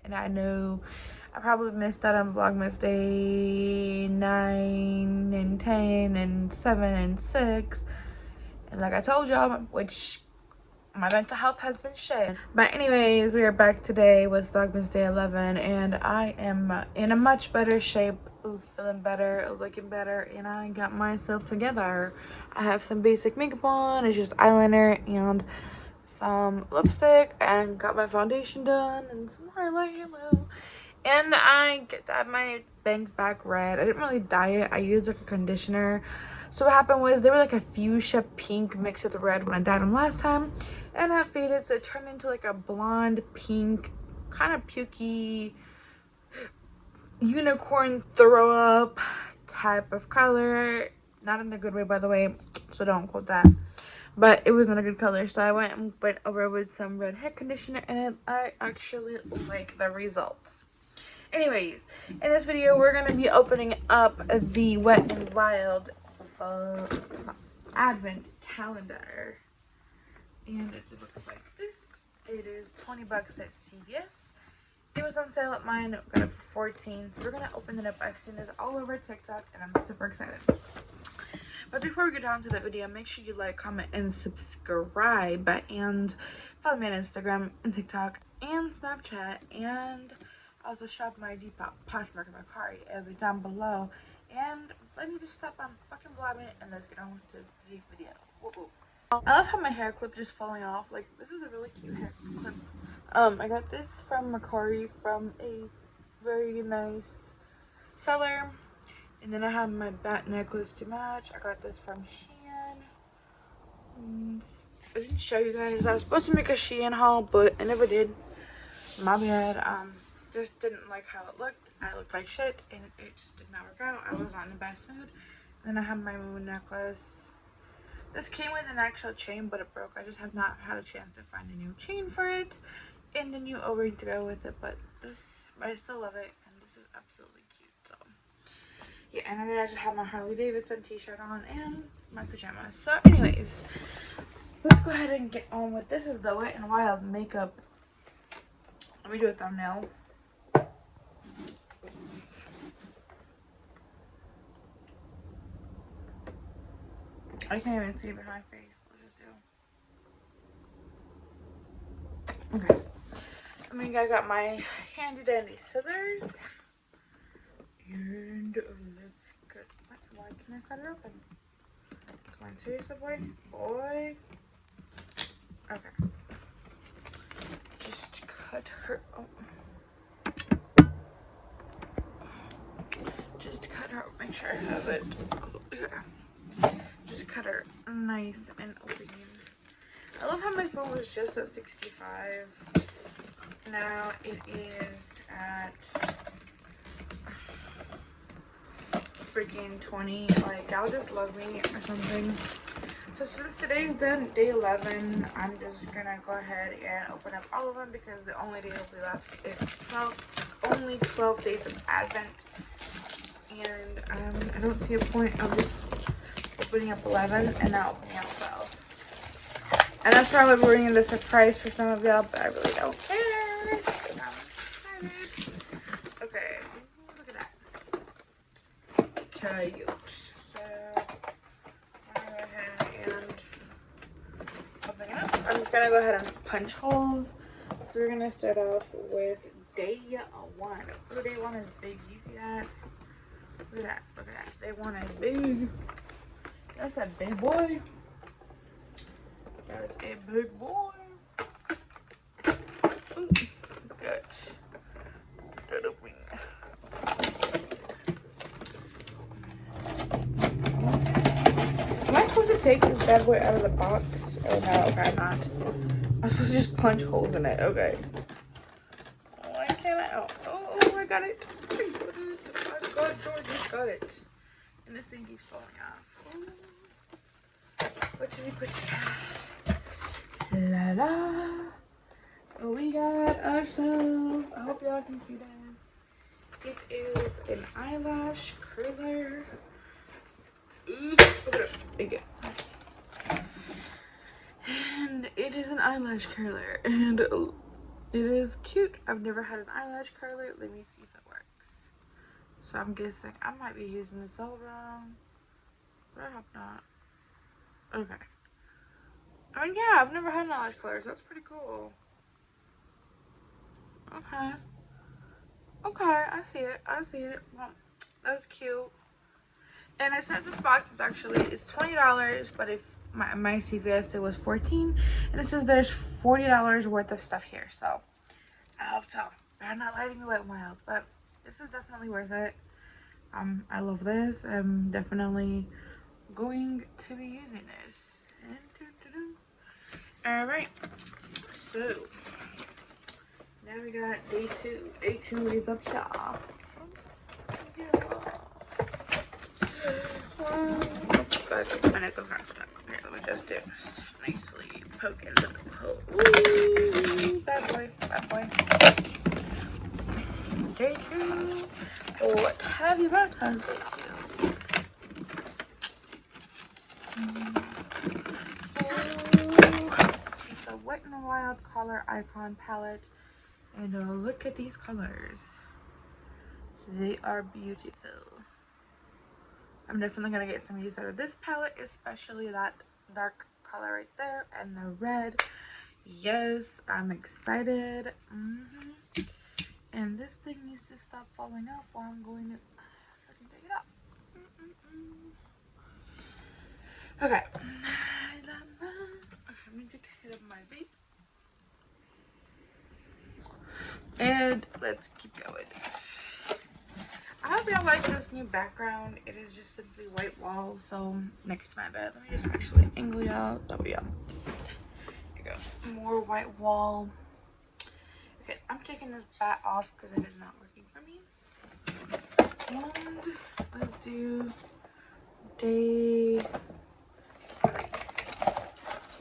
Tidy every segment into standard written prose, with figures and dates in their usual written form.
And I know I probably missed out on Vlogmas day 9 and 10 and 7 and 6. And like I told y'all, which my mental health has been shit. But anyways, we are back today with Vlogmas day 11, and I am in a much better shape, feeling better, looking better, and I got myself together. I have some basic makeup on. It's just eyeliner and some lipstick, and got my foundation done and some highlight halo. And I got my bangs back red. I didn't really dye it. I used like a conditioner. So what happened was they were like a fuchsia pink mixed with red when I dyed them last time, and it faded, so it turned into like a blonde pink, kind of pukey, unicorn throw up type of color. Not in a good way, by the way, so don't quote that. But it was not a good color, so I went over with some red hair conditioner, and I actually like the results. Anyways, in this video, we're going to be opening up the Wet n Wild Advent calendar. And it looks like this. It is 20 bucks at CVS. It was on sale at mine. Got it for 14. So we're going to open it up. I've seen this all over TikTok, and I'm super excited. But before we get on to the video, make sure you like, comment, and subscribe. And follow me on Instagram and TikTok and Snapchat. And also shop my Depop Poshmark and Mercari. It'll be down below. And let me just stop on fucking blabbing and let's get on to the video. Woo-hoo. I love how my hair clip just falling off. Like, this is a really cute hair clip. I got this from Mercari from a very nice seller. And then I have my bat necklace to match. I got this from Shein. I didn't show you guys. I was supposed to make a Shein haul, but I never did. My bad. Just didn't like how it looked. I looked like shit, and it just did not work out. I was not in the best mood. And then I have my moon necklace. This came with an actual chain, but it broke. I just have not had a chance to find a new chain for it and a new O-ring to go with it. But I still love it, and this is absolutely cute. So yeah, and I just have my Harley Davidson t-shirt on and my pajamas. So anyways, let's go ahead and get on with this. Is the Wet n Wild makeup. Let me do a thumbnail. I can't even see behind my face. Let's just do. Okay. I mean, I got my handy dandy scissors. And let's get. Why can't I cut it open? Come on, seriously, boy? Boy. Okay. Just cut her. Oh. Just cut her. Make sure I have it. Yeah. Just cut her nice and clean. I love how my phone was just at 65. Now it is at freaking 20. Like, y'all just love me or something. So since today's day 11, I'm just gonna go ahead and open up all of them because the only day will be left is only 12 days of Advent. And I don't see a point of just opening up 11 and not opening up 12. And that's probably ruining the surprise for some of y'all, but I really don't care. I'm excited. Okay, look at that. Cute. So I'm gonna go ahead and open it up. I'm gonna go ahead and punch holes. So we're gonna start off with day 1. Oh, day 1 is big. You see that? Look at that. Look at that. Day 1 is big. That's a big boy. That's a big boy. Ooh, good. Good opening. Am I supposed to take this bad boy out of the box? Oh no, okay, I'm not. I'm supposed to just punch holes in it. Okay. Why can't I? Oh, I got it. I got it. Oh God, George, got it. And this thing keeps falling off. Ooh. La la. We got ourselves. I hope y'all can see this. It is an eyelash curler. Ooh, open it. Again. And it is an eyelash curler. And It is cute. I've never had an eyelash curler. Let me see if it works. So I'm guessing I might be using this all wrong, but I hope not. Okay. I mean, yeah, I've never had an eyelash curler, so that's pretty cool. Okay. Okay, I see it. I see it. Well, that's cute. And I said this box is actually, it's $20, but if my CVS it was 14, and it says there's $40 worth of stuff here. So I hope so. They're not letting me wet wild, but this is definitely worth it. I love this. I'm definitely going to be using this. All right, so now we got day two. Day two is up here. And it's kind of stuck. Here, let me just do nicely poke into the hole. Ooh, bad boy, bad boy. Day two. What have you brought on day two? It's a Wet n Wild color icon palette, and look at these colors. They are beautiful. I'm definitely gonna get some use out of this palette, especially that dark color right there and the red. Yes, I'm excited. And this thing needs to stop falling off while I'm going to fucking take it off. Okay. I'm gonna take a hit of my vape. And let's keep going. I hope y'all like this new background. It is just simply white walls, so next to my bed. Let me just actually angle y'all. There we go. Here you go. More white wall. Okay, I'm taking this bat off because it is not working for me. And let's do day 3.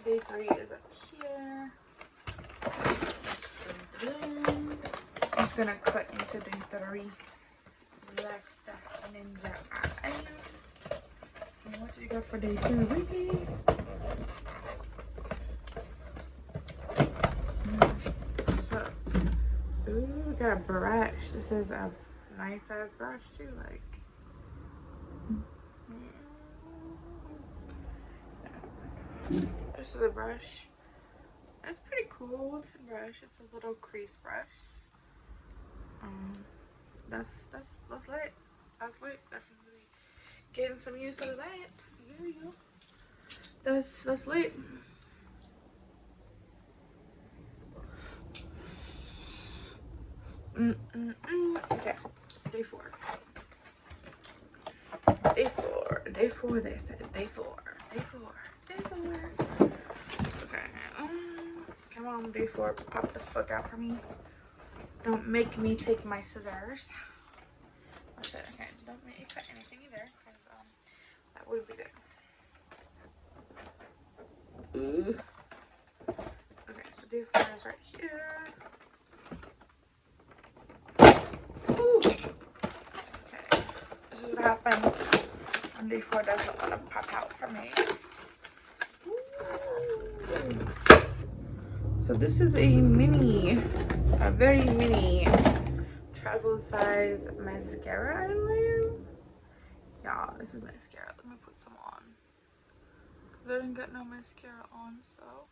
Day 3 is up here. I'm just gonna cut into day 3. Like that ninja eye. And what do you got for day 2, Ricky? So, ooh, we got a brush. This is a nice ass brush too. Like, this is a brush. It's pretty cool. It's a brush. It's a little crease brush. That's lit. That's lit. Definitely getting some use out of that. Yeah. That's lit. Okay, day 4. Day 4, they said. Day 4. Okay, come on, day 4, pop the fuck out for me. Don't make me take my scissors. I said, okay, don't make me cut anything either, because that would be good. Ooh. Okay, so day 4 is right here. Ooh. Okay, this is what happens when day 4 doesn't want to pop out for me. Ooh. So this is a very mini travel size mascara in there. Yeah, this is mascara. Let me put some on. Cause I didn't get no mascara on, so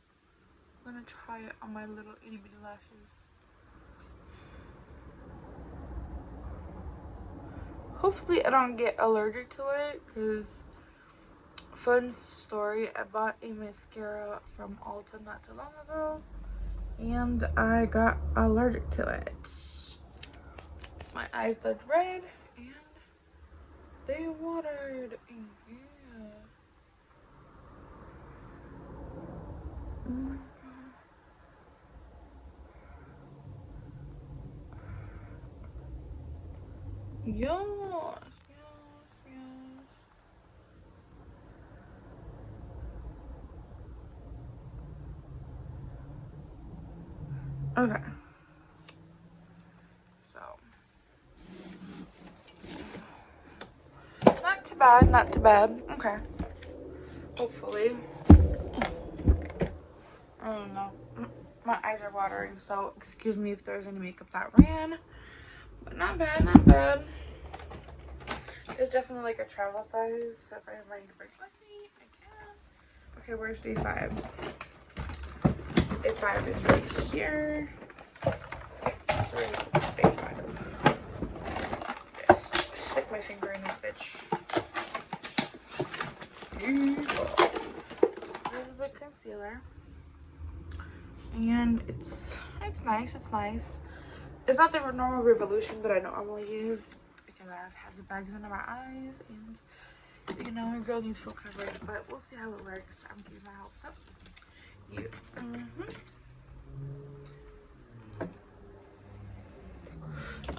I'm gonna try it on my little itty bitty lashes. Hopefully I don't get allergic to it, cause fun story, I bought a mascara from Ulta not too long ago and I got allergic to it. My eyes looked red and they watered. Yeah. Yes. Okay. So not too bad. Okay. Hopefully. I don't know. My eyes are watering, so excuse me if there's any makeup that ran. But not bad, not bad. It's definitely like a travel size. So if I bring it with me, I can. Okay, where's day 5? Day 5 is right here. Sorry, day 5. Just stick my finger in this bitch. This is a concealer. And it's nice, it's nice. It's not the normal Revolution that I normally use because I've had the bags under my eyes and you know, a girl needs full coverage, but we'll see how it works. I'm keeping my hopes up. You.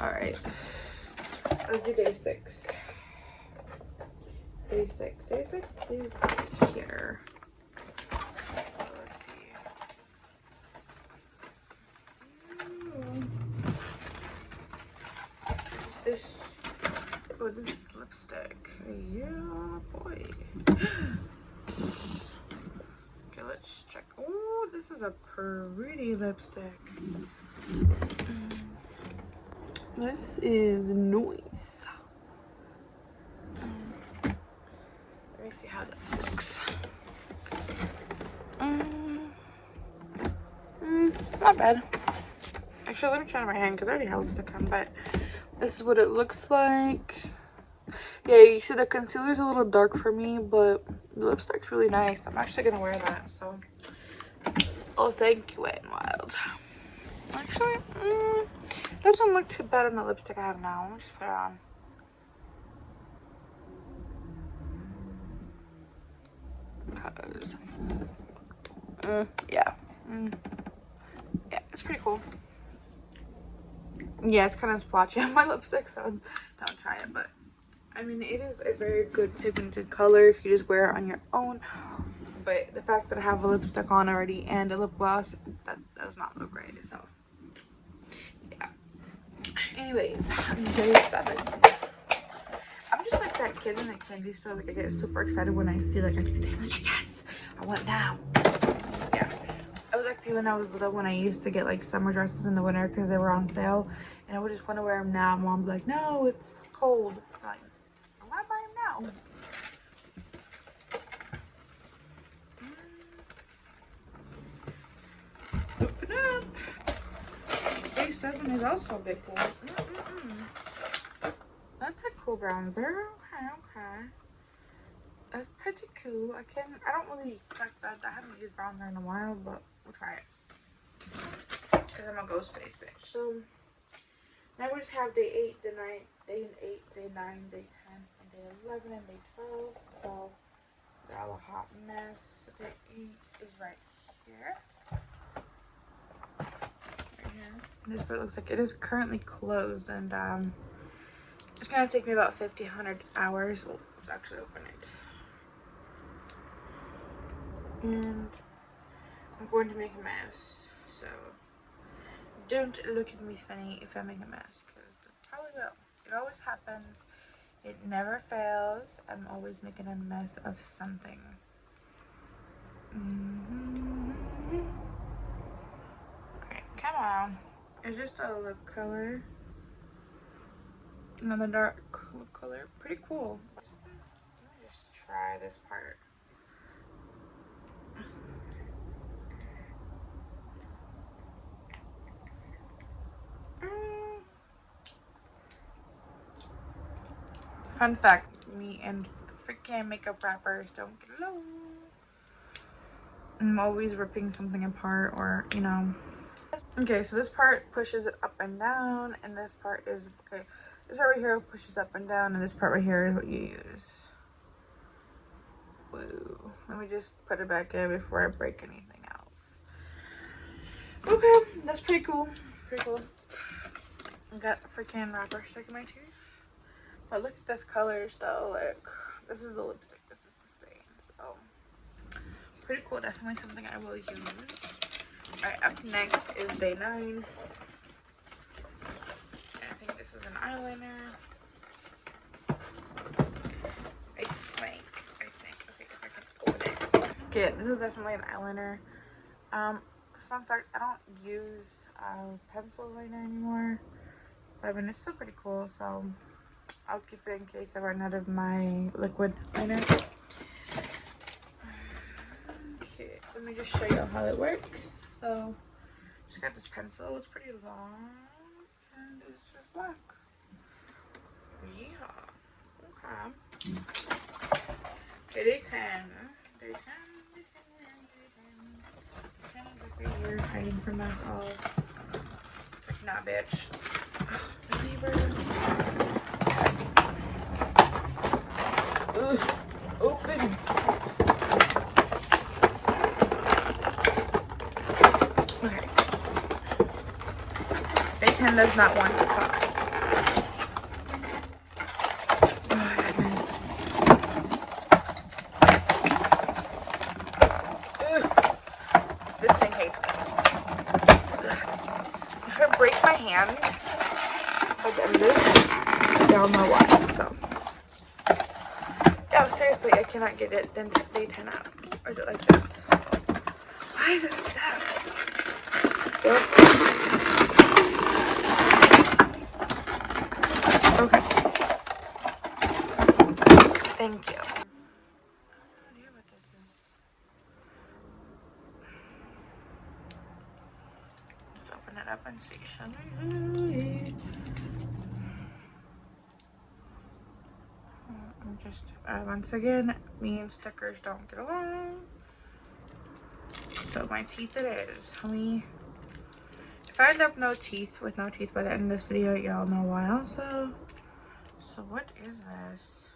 Alright. Let's do day 6. Day 6. Day 6 is here. So let's see. This lipstick. Yeah, boy. Okay, let's check. Oh, this is a pretty lipstick. This is nice. Let me see how this looks. Not bad. Actually, let me try it on my hand because I already have lipstick on, but this is what it looks like. Yeah, you see the concealer's a little dark for me, but the lipstick's really nice. I'm actually gonna wear that, so. Oh, thank you, Wet n Wild. Actually, it doesn't look too bad on the lipstick I have now. Let me just put it on. Yeah. Yeah, it's pretty cool. Yeah, it's kind of splotchy on my lipstick, so don't try it. But I mean, it is a very good pigmented color if you just wear it on your own. But the fact that I have a lipstick on already and a lip gloss, that does not look right. So yeah. Anyways, day 7. I'm just like that kid in the candy store. Like I get super excited when I see like I do things. I'm like, yes, I want now. Yeah. I was like when I was little, when I used to get like summer dresses in the winter because they were on sale, and I would just want to wear them now. Mom would be like, no, it's cold. I'm like, why buy them now? Open up. Day 7 is also a big one. That's a cool bronzer. Okay. That's pretty cool. I don't really like that. I haven't used bronzer in a while, but we'll try it. Because I'm a ghost face bitch. So now we just have day 8, day 9, day 8, day 9, day 10, and day 11, and day 12. So they're all a hot mess. Day 8 is right here. Right here. And this part looks like it is currently closed, and it's gonna take me about 100 hours. Oh, let's actually open it. And I'm going to make a mess. So don't look at me funny if I make a mess, because it probably will. It always happens. It never fails. I'm always making a mess of something. Okay, come on. It's just a lip color. Another dark lip color. Pretty cool. Let me just try this part. Fun fact, me and freaking makeup wrappers don't get along. I'm always ripping something apart, or you know. Okay, so this part pushes it up and down, and this part is okay. This part right here pushes up and down, and this part right here is what you use. Woo. Let me just put it back in before I break anything else. Okay, that's pretty cool. Pretty cool. I got a freaking wrapper stuck in my tooth. But look at this colors though. Like, this is the lipstick. This is the stain. So pretty cool. Definitely something I will use. Alright, up next is day 9. And I think this is an eyeliner. I think. Okay, if I can open it. Okay, this is definitely an eyeliner. fun fact, I don't use pencil liner anymore. But I mean, it's still pretty cool, so I'll keep it in case I run out of my liquid liner. Okay, let me just show you how it works. So, just got this pencil. It's pretty long, and it's just black. Yeah. Okay. Okay, day 10. Day 10. Day 10. Day 10 is like right here hiding from us all. It's like, nah, bitch. Lever. Ugh. Open. Okay. Day 10 does not want to talk. If I break my hand at the end of this, y'all know why. So, yeah, seriously, I cannot get it then day 10 out. Or is it like this? Why is it stuck? Okay. Thank you. I have no idea what this is. Let's open it up and see, shall we? I'm just, once again, me and stickers don't get along. So my teeth it is, homie. If I end up with no teeth by the end of this video, y'all know why also. So what is this?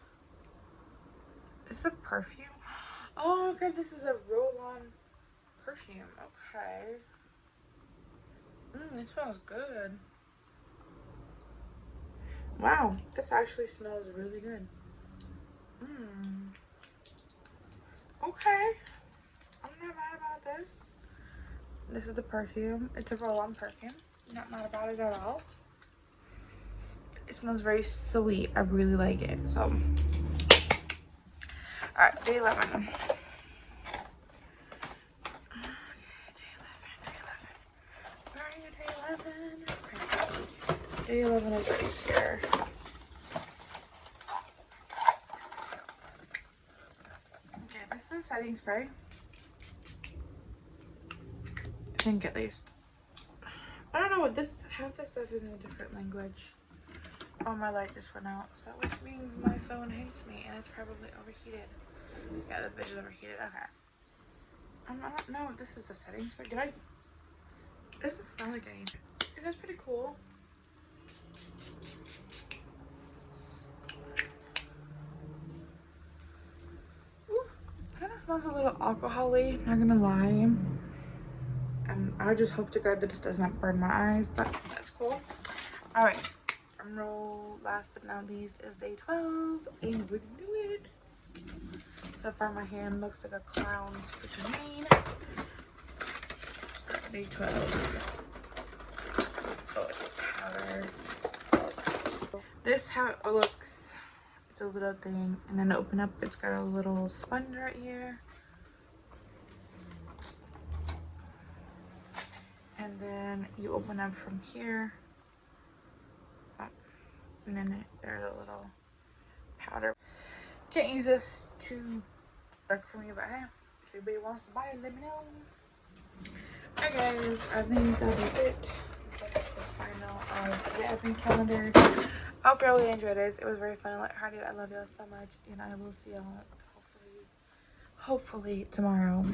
Is it perfume? Oh, okay, this is a roll-on perfume. Okay. It smells good. Wow, this actually smells really good. Okay. I'm not mad about this. This is the perfume. It's a roll-on perfume. Not mad about it at all. It smells very sweet. I really like it. So, alright, day 11. Where are you, day 11? Okay. Day 11 is right here. Okay, this is setting spray. I think at least. I don't know what this, half this stuff is in a different language. Oh, my light just went out, so which means my phone hates me and it's probably overheated. Yeah, the bitch is overheated. Okay. I don't know if this is a setting spray. It doesn't smell like anything. It is pretty cool. Kind of smells a little alcohol-y, not gonna lie. And I just hope to God that this does not burn my eyes, but that's cool. Alright, roll last but not least is day 12, and we're gonna do it. So far my hand looks like a clown's freaking mane. Day 12. Oh, it's a powder. This how it looks. It's a little thing, and then open up, it's got a little sponge right here. And then you open up from here. Oh, and then there's a little powder. Can't use this to work for me, but hey, if anybody wants to buy it, let me know. Alright guys, I think that is it. That's the final of the advent calendar. I hope you really enjoyed this. It was very fun and lighthearted. I love y'all so much, and I will see y'all hopefully tomorrow.